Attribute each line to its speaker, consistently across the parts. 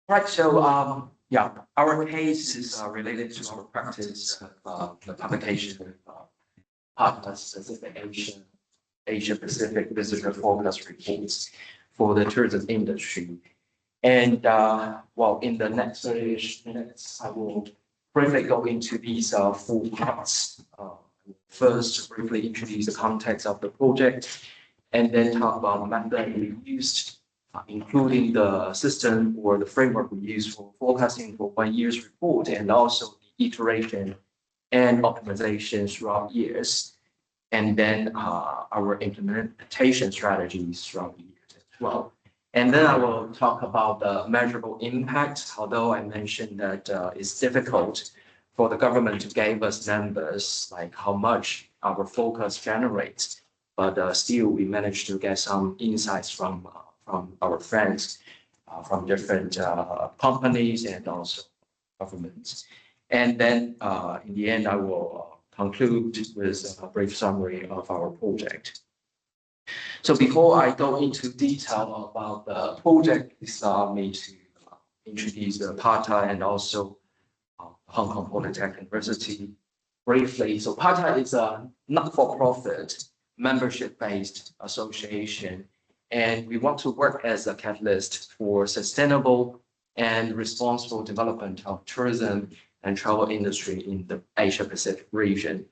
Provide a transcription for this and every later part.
Speaker 1: Right, so yeah, our case is related to our practice of the publication of partner-specific Asia Pacific visitor forecast reports for the tourism industry. And well, in the next 30-ish minutes, I will briefly go into these 4 parts. First, briefly introduce the context of the project, and then talk about the method we used, including the system or the framework we use for forecasting for 1 year's report, and also the iteration and optimization throughout years, and then our implementation strategies throughout the years as well. And then I will talk about the measurable impact, although I mentioned that it's difficult for the government to give us numbers like how much our focus generates, but still we managed to get some insights from our friends from different companies and also governments. And then in the end, I will conclude with a brief summary of our project. So before I go into detail about the project, please allow me to introduce the PATA and also Hong Kong Polytechnic University briefly. So PATA is a not-for-profit, membership-based association, and we want to work as a catalyst for sustainable and responsible development of tourism and travel industry in the Asia Pacific region.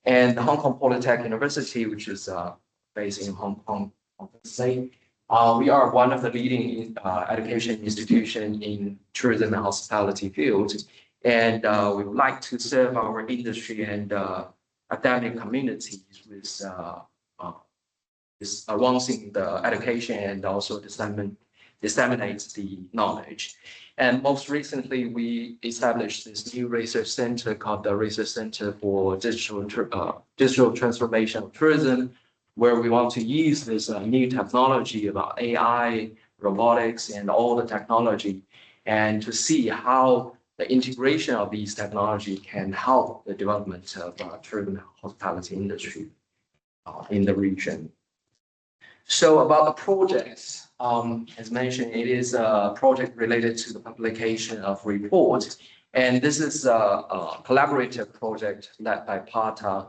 Speaker 1: And the Hong Kong Polytechnic University, which is based in Hong Kong, we are one of the leading education institutions in tourism and hospitality field. And we would like to serve our industry and academic communities with advancing the education and also disseminates the knowledge. And most recently, we established this new research center called the Research Center for Digital Transformation of Tourism, where we want to use this new technology about AI, robotics, and all the technology, and to see how the integration of these technology can help the development of tourism and hospitality industry in the region. So about the project, as mentioned, it is a project related to the publication of reports. And this is a collaborative project led by PATA,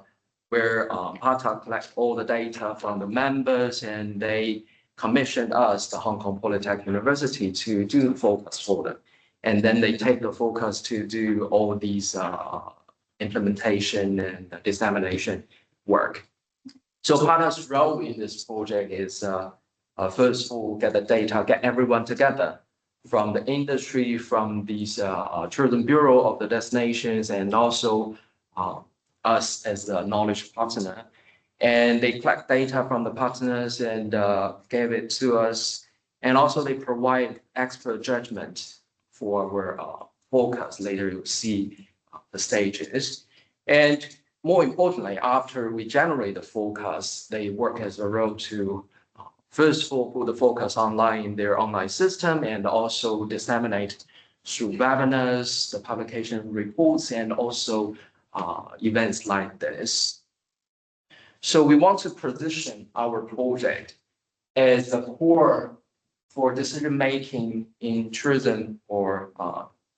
Speaker 1: where PATA collects all the data from the members, and they commissioned us, the Hong Kong Polytechnic University, to do the focus for them. And then they take the focus to do all these implementation and dissemination work. So PATA's role in this project is, first of all, get the data, get everyone together from the industry, from these tourism bureau of the destinations, and also us as a knowledge partner. And they collect data from the partners and gave it to us. And also they provide expert judgment for our forecast. Later you'll see the stages. And more importantly, after we generate the forecast, they work as a role to first of all put the forecast online in their online system, and also disseminate through webinars, the publication reports, and also events like this. So we want to position our project as the core for decision-making in tourism or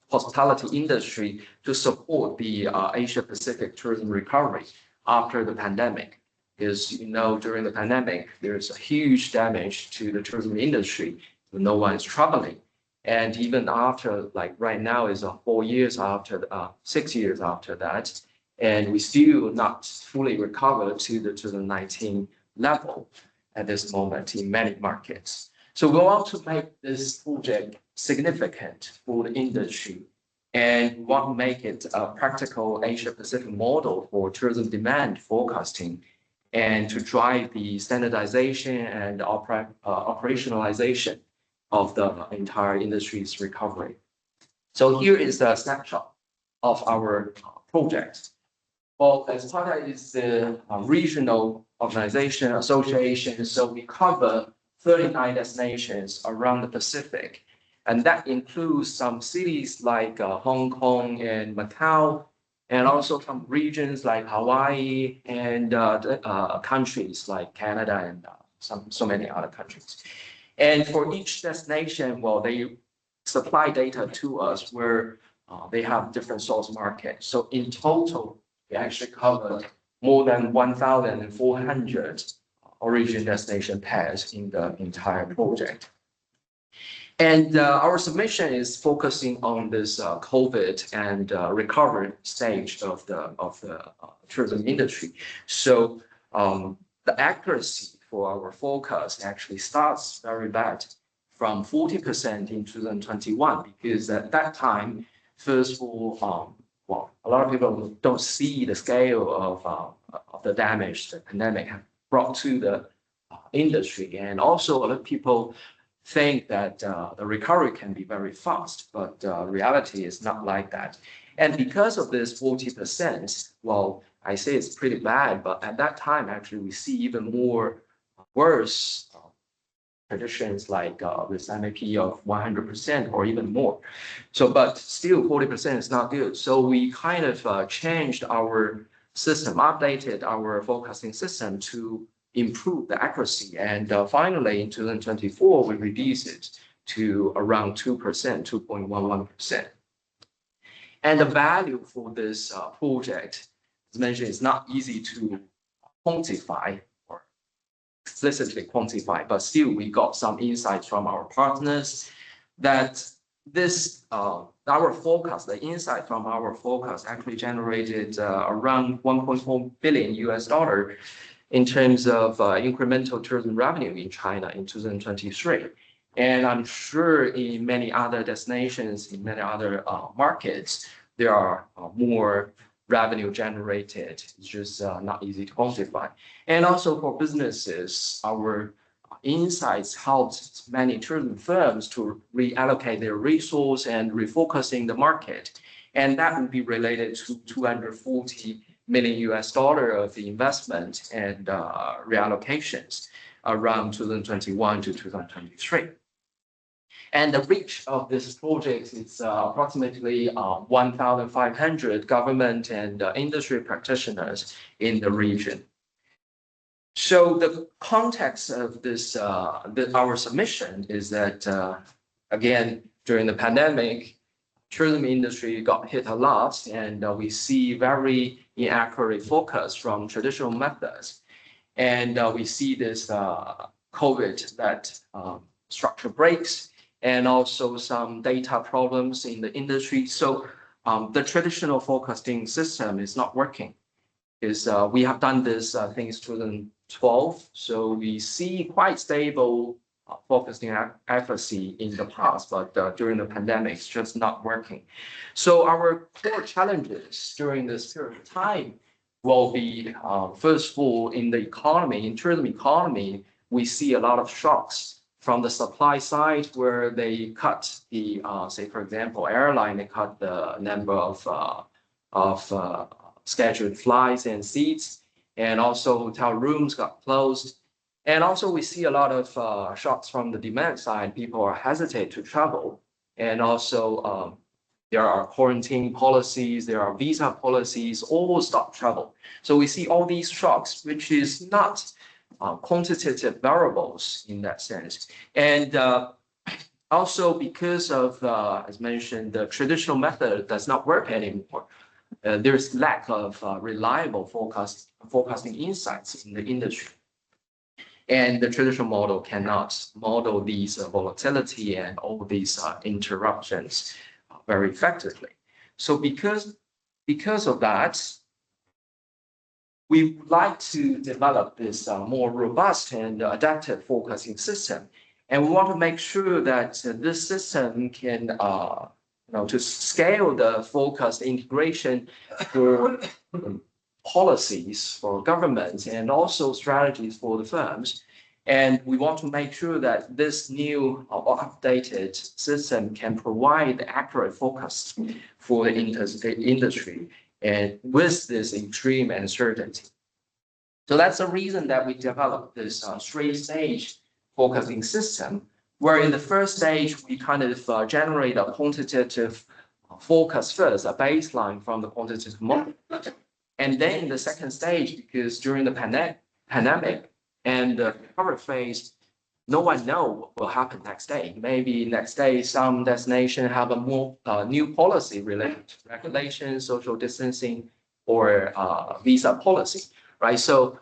Speaker 1: hospitality industry to support the Asia Pacific tourism recovery after the pandemic. Because, you know, during the pandemic, there's a huge damage to the tourism industry. No one's traveling. And even after, like right now is 4 years after, 6 years after that, and we still not fully recovered to the 2019 level at this moment in many markets. So we want to make this project significant for the industry, and want to make it a practical Asia Pacific model for tourism demand forecasting, and to drive the standardization and operationalization of the entire industry's recovery. So here is a snapshot of our project. Well, as PATA is the regional organization association, so we cover 39 destinations around the Pacific. And that includes some cities like Hong Kong and Macau, and also some regions like Hawaii and countries like Canada and so many other countries. And for each destination, well, they supply data to us where they have different source markets. So in total, we actually covered more than 1,400 origin destination pairs in the entire project. And our submission is focusing on this COVID and recovery stage of the tourism industry. So the accuracy for our forecast actually starts very bad from 40% in 2021, because at that time, first of all, well, a lot of people don't see the scale of the damage the pandemic has brought to the industry. And also a lot of people think that the recovery can be very fast, but reality is not like that. And because of this 40%, well, I say it's pretty bad, but at that time, actually, we see even more worse predictions like with MAP of 100% or even more. So, but still 40% is not good. So we kind of changed our system, updated our forecasting system to improve the accuracy. And finally, in 2024, we reduced it to around 2%, 2.11%. And the value for this project, as mentioned, is not easy to quantify or explicitly quantify, but still we got some insights from our partners that this, our forecast, the insight from our forecast actually generated around $1.4 billion in terms of incremental tourism revenue in China in 2023. And I'm sure in many other destinations, in many other markets, there are more revenue generated. It's just not easy to quantify. And also for businesses, our insights helped many tourism firms to reallocate their resource and refocusing the market. And that would be related to $240 million of investment and reallocations around 2021 to 2023. And the reach of this project is approximately 1,500 government and industry practitioners in the region. So the context of this, our submission is that, again, during the pandemic, tourism industry got hit a lot, and we see very inaccurate focus from traditional methods. And we see this COVID that structure breaks, and also some data problems in the industry. So the traditional forecasting system is not working. Is we have done this since 2012, so we see quite stable forecasting accuracy in the past, but during the pandemic, it's just not working. So our core challenges during this period of time will be, first of all, in the economy, in tourism economy, we see a lot of shocks from the supply side, where they cut the, say, for example, airline, they cut the number of scheduled flights and seats, and also hotel rooms got closed. And also we see a lot of shocks from the demand side. People are hesitant to travel. And also there are quarantine policies, there are visa policies, all stop travel. So we see all these shocks, which is not quantitative variables in that sense. And also because of, as mentioned, the traditional method does not work anymore. There's lack of reliable forecasting insights in the industry. And the traditional model cannot model these volatility and all these interruptions very effectively. So because of that, we would like to develop this more robust and adaptive forecasting system. And we want to make sure that this system can, to scale the forecast integration for policies for governments and also strategies for the firms. And we want to make sure that this new or updated system can provide accurate forecast for the industry and with this extreme uncertainty. So that's the reason that we developed this three-stage forecasting system, where in the first stage, we kind of generate a quantitative forecast first, a baseline from the quantitative model. And then in the second stage, because during the pandemic and the recovery phase, no one knows what will happen next day. Maybe next day, some destination have a more new policy related to regulation, social distancing, or visa policy, right? So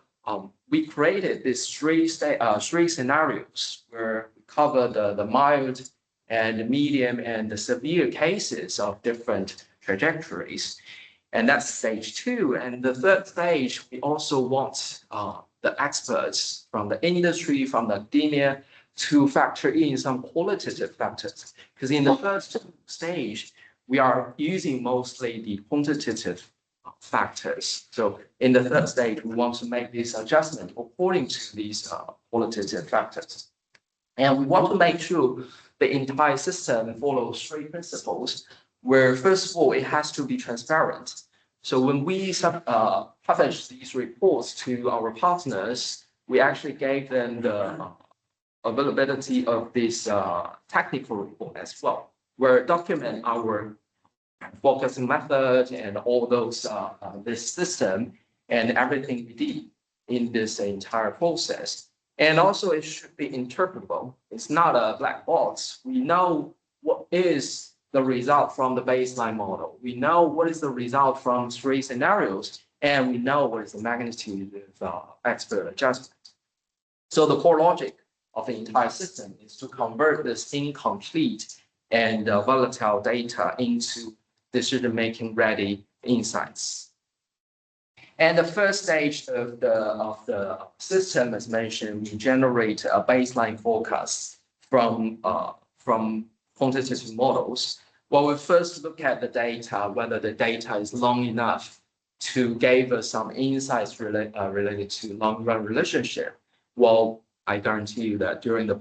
Speaker 1: we created these three scenarios where we cover the mild and the medium and the severe cases of different trajectories. And that's stage 2. And the third stage, we also want the experts from the industry, from the academia, to factor in some qualitative factors. Because in the first stage, we are using mostly the quantitative factors. So in the third stage, we want to make this adjustment according to these qualitative factors. And we want to make sure the entire system follows 3 principles, where first of all, it has to be transparent. So when we publish these reports to our partners, we actually gave them the availability of this technical report as well, where document our forecasting method and all those this system and everything we did in this entire process. And also it should be interpretable. It's not a black box. We know what is the result from the baseline model. We know what is the result from 3 scenarios, and we know what is the magnitude of expert adjustment. So the core logic of the entire system is to convert this incomplete and volatile data into decision-making ready insights. And the first stage of the system, as mentioned, we generate a baseline forecast from quantitative models. Well, we first look at the data, whether the data is long enough to give us some insights related to long-run relationship. Well, I guarantee you that during the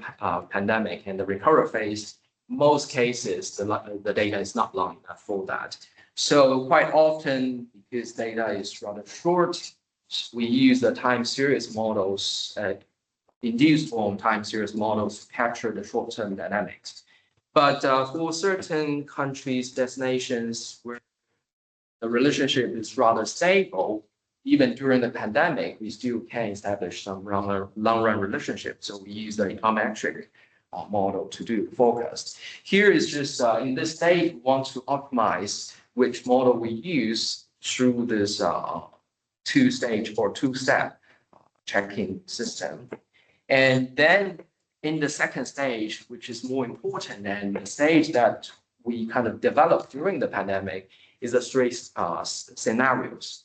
Speaker 1: pandemic and the recovery phase, most cases, the data is not long enough for that. So quite often, because data is rather short, we use the time series models, induced form time series models to capture the short-term dynamics. But for certain countries, destinations where the relationship is rather stable, even during the pandemic, we still can establish some long-run relationship. So we use the econometric model to do the forecast. Here is just in this stage, we want to optimize which model we use through this 2-stage or 2-step checking system. And then in the second stage, which is more important, and the stage that we kind of developed during the pandemic, is the 3 scenarios.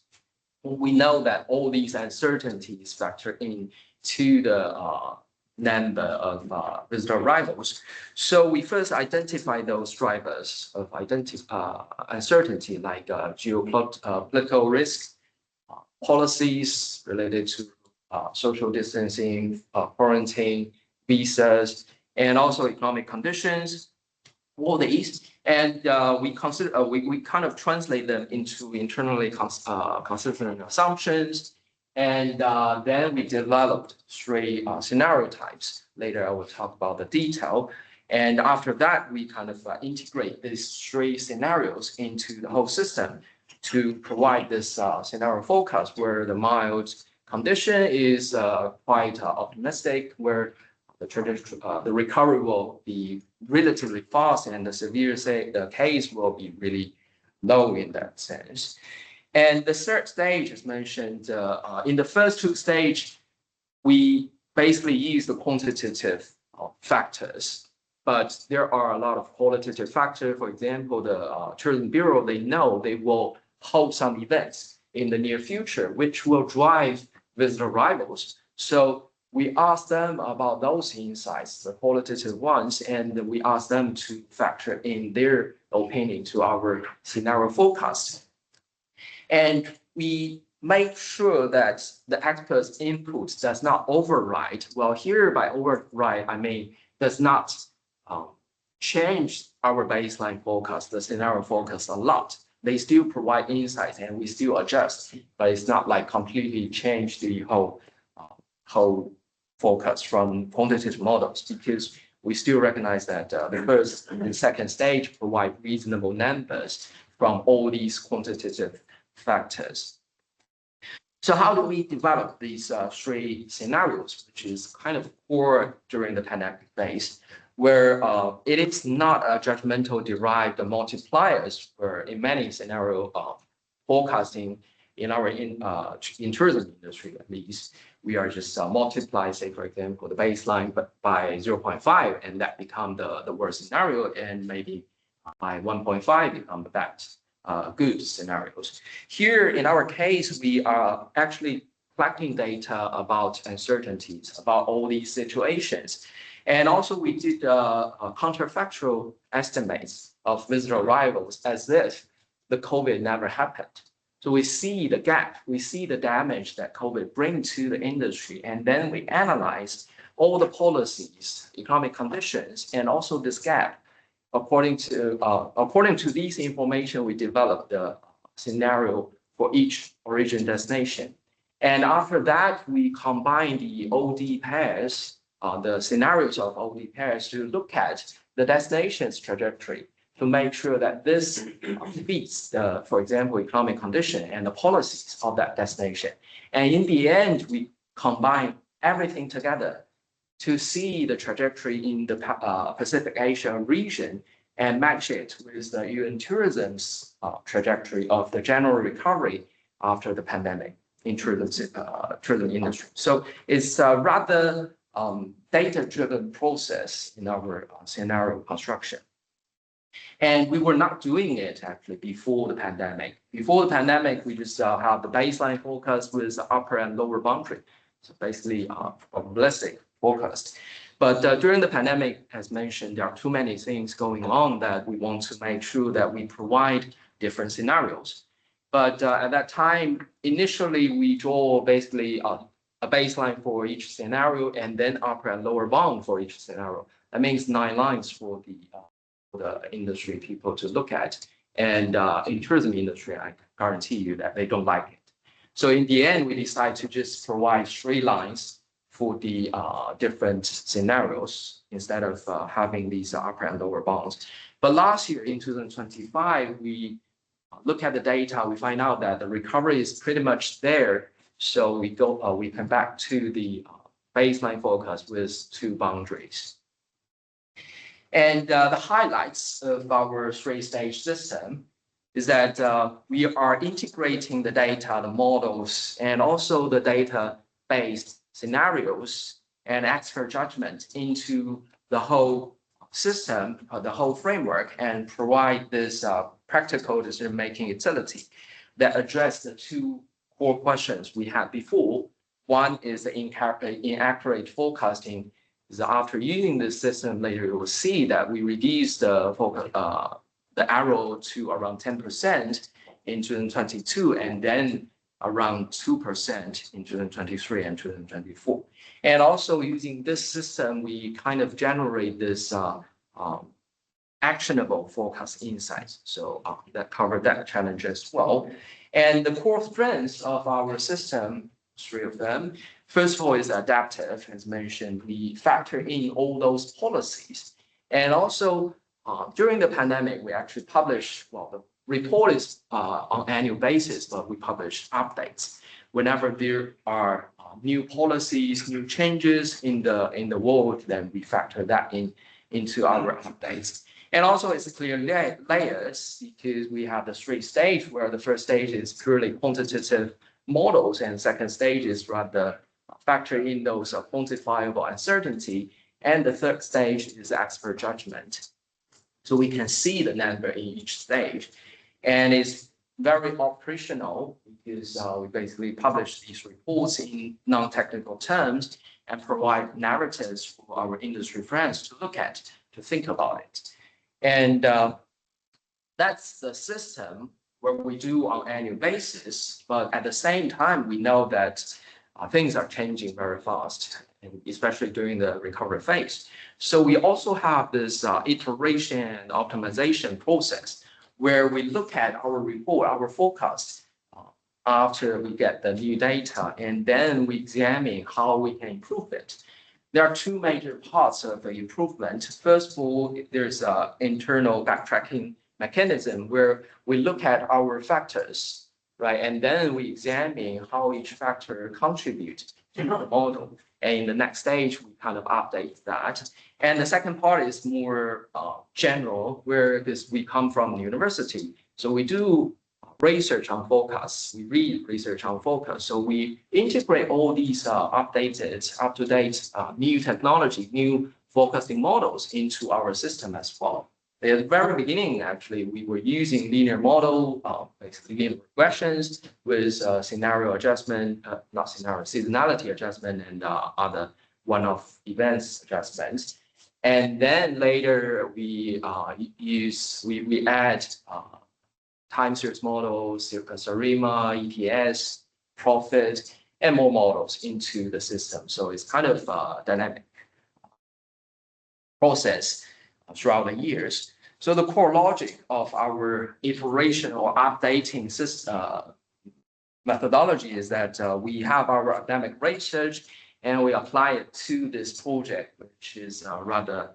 Speaker 1: We know that all these uncertainties factor into the number of visitor arrivals. So we first identify those drivers of uncertainty, like geopolitical risk, policies related to social distancing, quarantine, visas, and also economic conditions, all these. And we consider we kind of translate them into internally consistent assumptions. And then we developed 3 scenario types. Later, I will talk about the detail. And after that, we kind of integrate these 3 scenarios into the whole system to provide this scenario forecast, where the mild condition is quite optimistic, where the recovery will be relatively fast, and the severe case will be really low in that sense. And the third stage, as mentioned, in the first 2 stages, we basically use the quantitative factors, but there are a lot of qualitative factors. For example, the Tourism Bureau, they know they will hold some events in the near future, which will drive visitor arrivals. So we ask them about those insights, the qualitative ones, and we ask them to factor in their opinion to our scenario forecast. And we make sure that the expert's input does not override. Well, here by override, I mean, does not change our baseline forecast, the scenario forecast a lot. They still provide insights and we still adjust, but it's not like completely change the whole forecast from quantitative models, because we still recognize that the first and second stage provide reasonable numbers from all these quantitative factors. So how do we develop these three scenarios, which is kind of core during the pandemic phase, where it is not a judgmental derived multipliers, where in many scenario forecasting in our in tourism industry at least, we are just multiply, say for example, the baseline by 0.5, and that become the worst scenario, and maybe by 1.5 become the best good scenarios. Here in our case, we are actually collecting data about uncertainties, about all these situations. And also we did counterfactual estimates of visitor arrivals as if the COVID never happened. So we see the gap, we see the damage that COVID brings to the industry, and then we analyze all the policies, economic conditions, and also this gap. According to these information, we developed the scenario for each origin destination. And after that, we combine the OD pairs, the scenarios of OD pairs to look at the destination's trajectory to make sure that this fits the, for example, economic condition and the policies of that destination. And in the end, we combine everything together to see the trajectory in the Pacific Asia region and match it with the UN tourism's trajectory of the general recovery after the pandemic in tourism industry. So it's a rather data-driven process in our scenario construction. And we were not doing it actually before the pandemic. Before the pandemic, we just have the baseline forecast with upper and lower boundary. So basically probabilistic forecast. But during the pandemic, as mentioned, there are too many things going on that we want to make sure that we provide different scenarios. But at that time, initially, we draw basically a baseline for each scenario and then upper and lower bound for each scenario. That means 9 lines for the industry people to look at. And in tourism industry, I guarantee you that they don't like it. So in the end, we decided to just provide 3 lines for the different scenarios instead of having these upper and lower bounds. But last year in 2025, we look at the data, we find out that the recovery is pretty much there. So we come back to the baseline forecast with 2 boundaries. And the highlights of our 3-stage system is that we are integrating the data, the models, and also the data-based scenarios and expert judgment into the whole system, the whole framework, and provide this practical decision-making utility that address the 2 core questions we had before. One is the inaccurate forecasting. So after using this system later, you will see that we reduce the error to around 10% in 2022, and then around 2% in 2023 and 2024. And also using this system, we kind of generate this actionable forecast insights. So that covered that challenge as well. And the core strengths of our system, 3 of them. First of all, is adaptive. As mentioned, we factor in all those policies. And also during the pandemic, we actually publish, well, the report is on annual basis, but we publish updates. Whenever there are new policies, new changes in the world, then we factor that into our updates. And also it's clear layers because we have the 3 stages where the first stage is purely quantitative models and second stage is rather factor in those quantifiable uncertainty. And the third stage is expert judgment. So we can see the number in each stage. And it's very operational because we basically publish these reports in non-technical terms and provide narratives for our industry friends to look at, to think about it. And that's the system where we do on annual basis. But at the same time, we know that things are changing very fast, and especially during the recovery phase. So we also have this iteration and optimization process where we look at our report, our forecast after we get the new data, and then we examine how we can improve it. There are 2 major parts of the improvement. First of all, there's an internal backtracking mechanism where we look at our factors, right? And then we examine how each factor contributes to the model. And in the next stage, we kind of update that. And the second part is more general, where because we come from the university. So we do research on forecasts, we read research on forecasts. So we integrate all these updated, up-to-date new technology, new forecasting models into our system as well. At the very beginning, actually, we were using linear model, basically linear regressions with scenario adjustment, not scenario, seasonality adjustment and other one-off events adjustments. And then later we add time series models, SARIMA, ETS, profit, and more models into the system. So it's kind of a dynamic process throughout the years. So the core logic of our iteration or updating system methodology is that we have our academic research and we apply it to this project, which is rather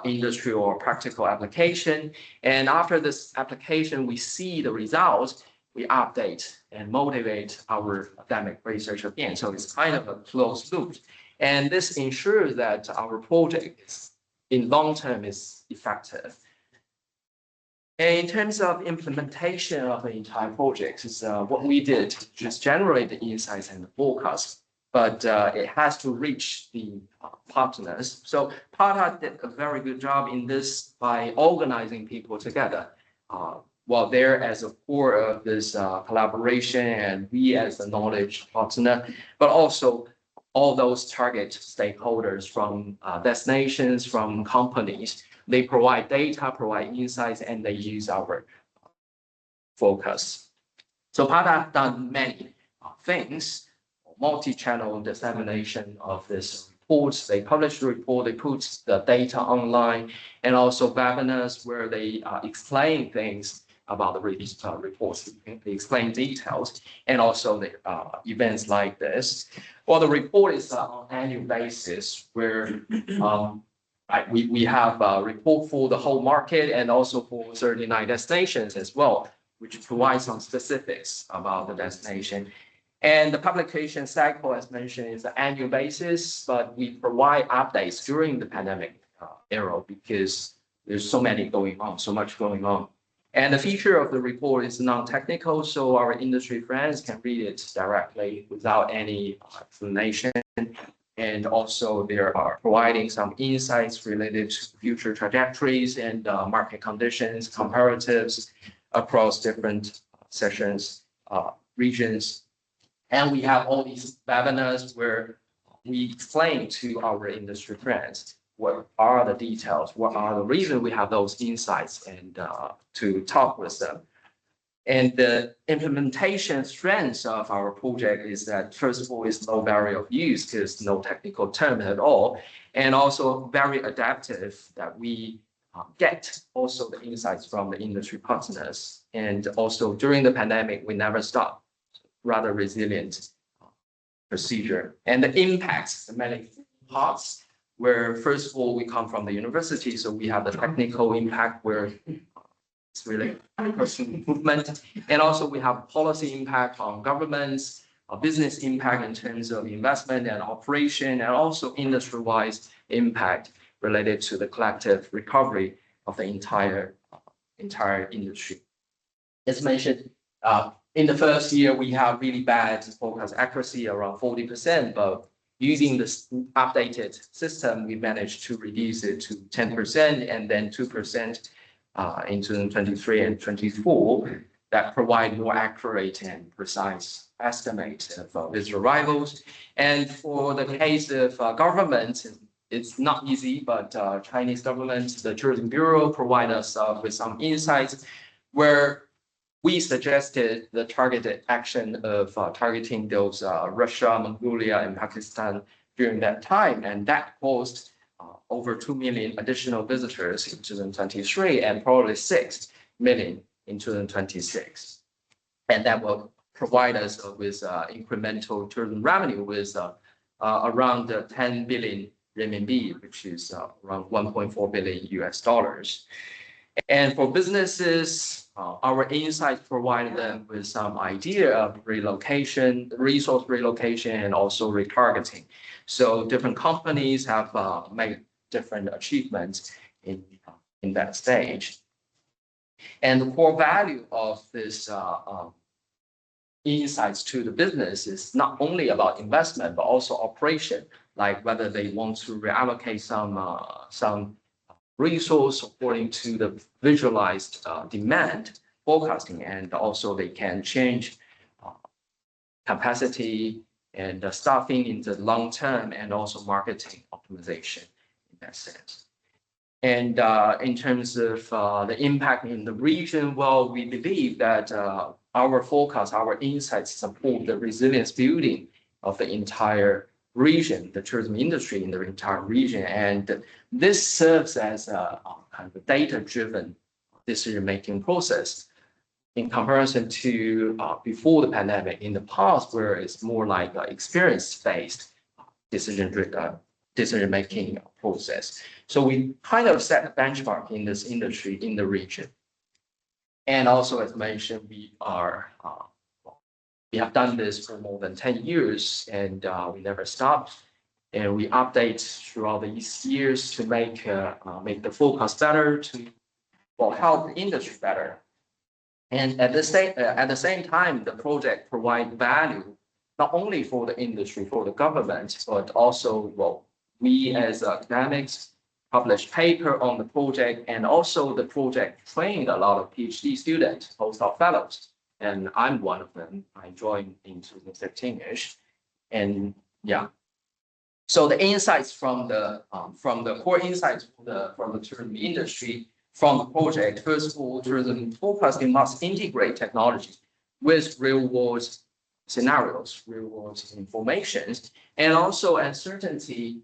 Speaker 1: industry or practical application. And after this application, we see the results, we update and motivate our academic research again. So it's kind of a closed loop. And this ensures that our project is, in long term, is effective. And in terms of implementation of the entire project, is what we did just generate the insights and the forecast, but it has to reach the partners. So PATA did a very good job in this by organizing people together. While they're as a core of this collaboration and we as the knowledge partner, but also all those target stakeholders from destinations, from companies. They provide data, provide insights, and they use our focus. So PATA have done many things, multi-channel dissemination of this reports. They publish the report, they put the data online, and also webinars where they explain things about the reports. They explain details, and also the events like this. Well, the report is on an annual basis where we have a report for the whole market and also for 39 destinations as well, which provides some specifics about the destination. And the publication cycle, as mentioned, is an annual basis, but we provide updates during the pandemic era because there's so much going on. And the feature of the report is non-technical, so our industry friends can read it directly without any explanation. And also they are providing some insights related to future trajectories and market conditions, comparatives across different sessions, regions. And we have all these webinars where we explain to our industry friends what are the details, what are the reasons we have those insights, and to talk with them. And the implementation strengths of our project is that, first of all, is low barrier of use because no technical term at all, and also very adaptive that we get also the insights from the industry partners. And also during the pandemic, we never stop, rather resilient procedure. And the impacts, the many parts, where first of all, we come from the university, so we have the technical impact where it's really personal improvement. And also we have policy impact on governments, business impact in terms of investment and operation, and also industry-wise impact related to the collective recovery of the entire industry. As mentioned, in the first year, we have really bad forecast accuracy, around 40%, but using this updated system, we managed to reduce it to 10% and then 2% in 2023 and 2024 that provide more accurate and precise estimates of visitor arrivals. And for the case of government, it's not easy, but Chinese government, the Tourism Bureau provide us with some insights where we suggested the targeted action of targeting those Russia, Mongolia, and Pakistan during that time, and that caused over 2 million additional visitors in 2023 and probably 6 million in 2026. And that will provide us with incremental tourism revenue with around 10 billion renminbi, which is around $1.4 billion US. And for businesses, our insights provide them with some idea of relocation, resource relocation, and also retargeting. So different companies have made different achievements in that stage. And the core value of this insights to the business is not only about investment, but also operation, like whether they want to reallocate some resource according to the visualized demand forecasting, and also they can change capacity and staffing in the long term, and also marketing optimization in that sense. And in terms of the impact in the region, well, we believe that our forecast, our insights support the resilience building of the entire region, the tourism industry in the entire region. And this serves as a kind of a data-driven decision-making process in comparison to before the pandemic in the past, where it's more like an experience-based decision-making process. So we kind of set a benchmark in this industry in the region. And also, as mentioned, we have done this for more than 10 years, and we never stopped. And we update throughout these years to make the forecast better, to help the industry better. And at the same time, the project provides value not only for the industry, for the government, but also, we as academics published paper on the project, and also the project trained a lot of PhD students, postdoc fellows, and I'm one of them. I joined in 2015-ish, and yeah. So the insights from the core insights from the tourism industry from the project, first of all, tourism forecasting must integrate technology with real-world scenarios, real-world informations, and also uncertainty.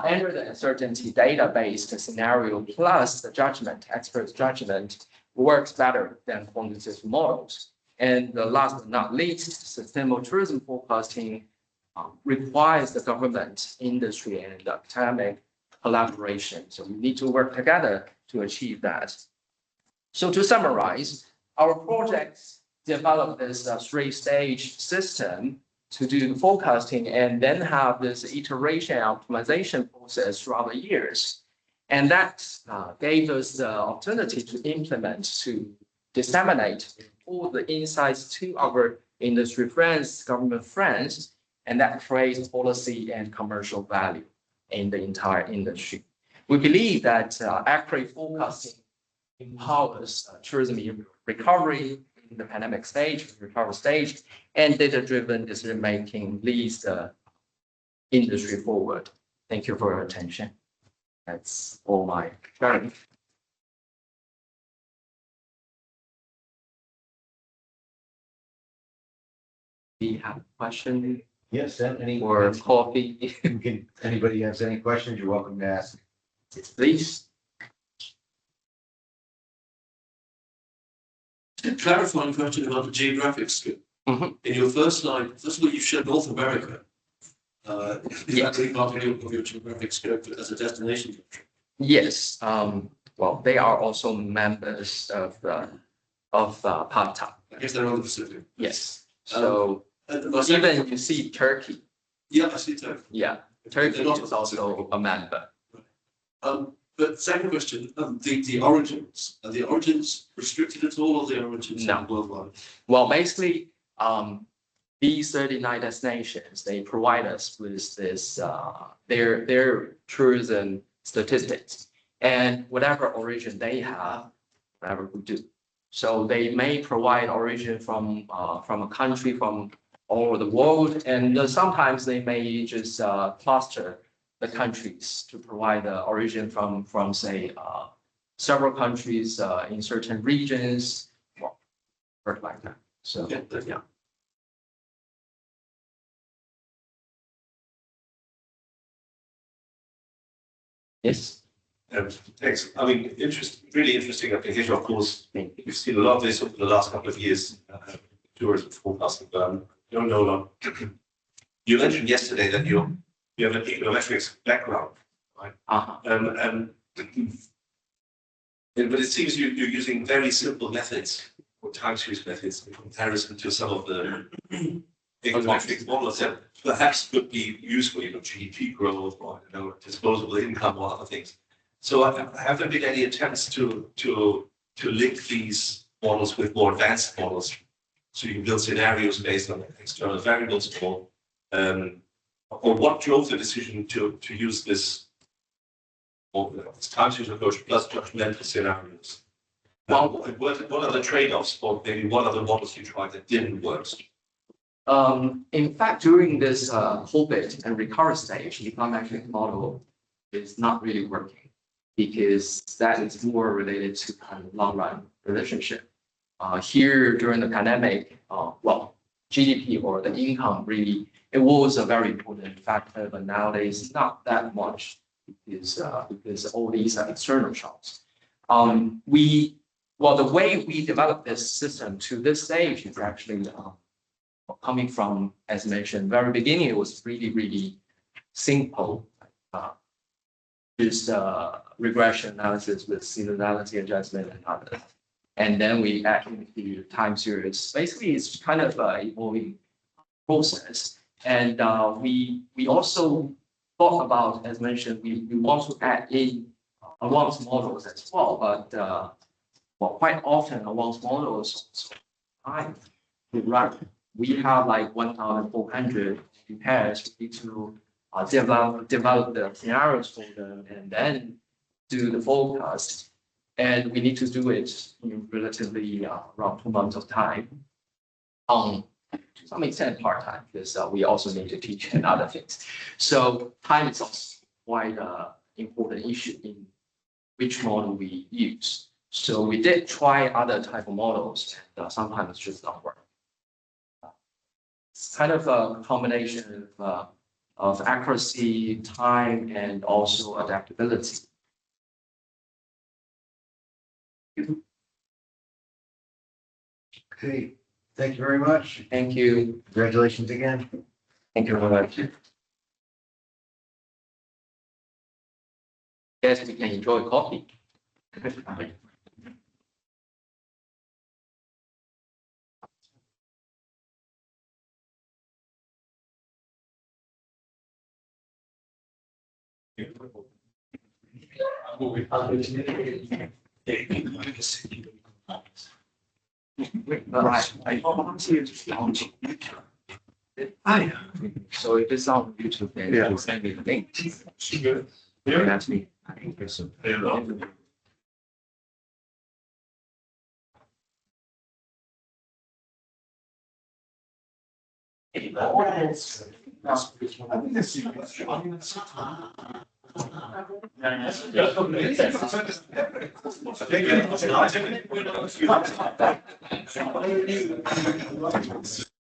Speaker 1: Enter the uncertainty data-based scenario plus the judgment, expert judgment works better than quantitative models. And the last but not least, sustainable tourism forecasting requires the government, industry, and academic collaboration. So we need to work together to achieve that. So to summarize, our projects developed this three-stage system to do the forecasting, and then have this iteration optimization process throughout the years. And that gave us the opportunity to implement, to disseminate all the insights to our industry friends, government friends, and that creates policy and commercial value in the entire industry. We believe that accurate forecasting empowers tourism recovery in the pandemic stage, recovery stage, and data-driven decision-making leads the industry forward. Thank you for your attention. That's all my sharing. Do you have a question?
Speaker 2: Yes, any
Speaker 1: or coffee?
Speaker 2: Anybody has any questions, you're welcome to ask.
Speaker 1: Please.
Speaker 3: A clarifying question about the geographic scope. In your first slide, first of all, you showed North America. Is that really part of your geographic scope as a destination country?
Speaker 1: Yes. Well, they are also members of PATA.
Speaker 3: I guess they're on the Pacific.
Speaker 1: Yes. So even you see Turkey.
Speaker 3: Yeah, I see Turkey.
Speaker 1: Yeah, Turkey is also a member.
Speaker 3: But second question, the origins, are the origins restricted at all, or the origins worldwide?
Speaker 1: Well, basically, these 39 destinations, they provide us with this their tourism statistics, and whatever origin they have, whatever we do. So they may provide origin from a country from all over the world, and sometimes they may just cluster the countries to provide the origin from say several countries in certain regions, work like that. So yeah. Yes.
Speaker 4: Thanks. I mean, really interesting application. Of course, we've seen a lot of this over the last couple of years. Tourism forecasting. Don't know a lot. You mentioned yesterday that you have an econometrics background, right? And But it seems you're using very simple methods or time series methods in comparison to some of the econometric models that perhaps could be useful, GDP growth or disposable income or other things. So have there been any attempts to link these models with more advanced models, so you can build scenarios based on external variables, or what drove the decision to use this time series approach plus judgmental scenarios? Well, what are the trade-offs, or maybe what are the models you tried that didn't work?
Speaker 1: In fact, during this COVID and recurrent stage, the econometric model is not really working because that is more related to kind of long-run relationship. Here during the pandemic, well, GDP or the income really, it was a very important factor, but nowadays not that much because all these are external shocks. Well, the way we developed this system to this stage is actually coming from, as mentioned, very beginning, it was really simple. Just regression analysis with seasonality adjustment and others. And then we add into time series. Basically, it's kind of an evolving process. And we also thought about, as mentioned, we want to add in advanced models as well, but well, quite often advanced models also time to run. We have like 1,400 pairs. We need to develop the scenarios for them and then do the forecast. And we need to do it in relatively around 2 months of time. To some extent part-time, because we also need to teach and other things. So time is also quite an important issue in which model we use. So we did try other type of models, and sometimes it's just not work. It's kind of a combination of accuracy, time, and also adaptability.
Speaker 2: Okay, thank you very much.
Speaker 1: Thank you.
Speaker 2: Congratulations again.
Speaker 1: Thank you very much. Yes, we can enjoy coffee. Right. I want you to launch YouTube. So if it's on YouTube, then you send me the link. Yeah. That's me. I think it's